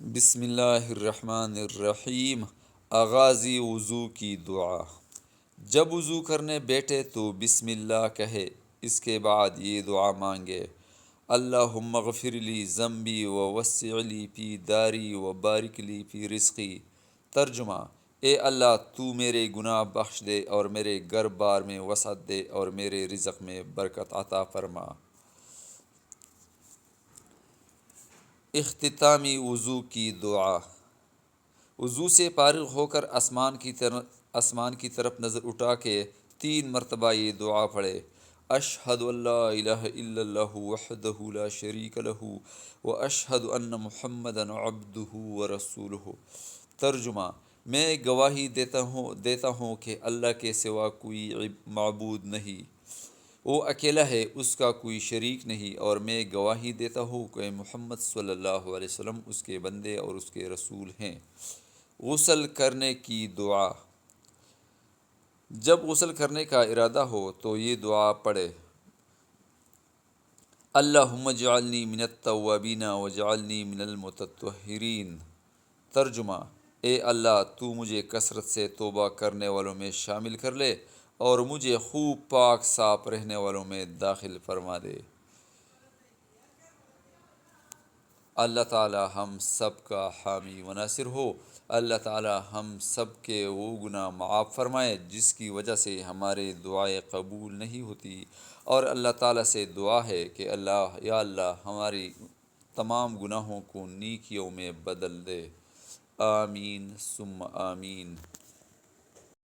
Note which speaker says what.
Speaker 1: بسم اللہ الرحمن الرحیم۔ آغازی وضو کی دعا۔ جب وضو کرنے بیٹھے تو بسم اللہ کہے، اس کے بعد یہ دعا مانگے: اللہم اغفر لی ذنبی ووسع لی فی داری وبارک لی فی رزقی۔ ترجمہ: اے اللہ، تو میرے گناہ بخش دے اور میرے گھر بار میں وسعت دے اور میرے رزق میں برکت عطا فرما۔ اختتامی وضو کی دعا۔ وضو سے فارغ ہو کر آسمان کی طرف نظر اٹھا کے 3 مرتبہ یہ دعا پڑھے: اشہد ان لا الہ الا اللہ وحدہ لا شریک لہ واشہد ان محمدا عبدہ ورسولہ۔ ترجمہ: میں گواہی دیتا ہوں کہ اللہ کے سوا کوئی معبود نہیں، وہ اکیلا ہے، اس کا کوئی شریک نہیں، اور میں گواہی دیتا ہوں کہ محمد صلی اللہ علیہ وسلم اس کے بندے اور اس کے رسول ہیں۔ غسل کرنے کی دعا۔ جب غسل کرنے کا ارادہ ہو تو یہ دعا پڑھے: اللہم اجعلنی من التوابین واجعلنی من المتطہرین۔ ترجمہ: اے اللہ، تو مجھے کثرت سے توبہ کرنے والوں میں شامل کر لے اور مجھے خوب پاک صاف رہنے والوں میں داخل فرما دے۔ اللہ تعالی ہم سب کا حامی و ناصر ہو۔ اللہ تعالی ہم سب کے وہ گناہ معاف فرمائے جس کی وجہ سے ہمارے دعائیں قبول نہیں ہوتی، اور اللہ تعالی سے دعا ہے کہ یا اللہ ہماری تمام گناہوں کو نیکیوں میں بدل دے۔ آمین ثم آمین۔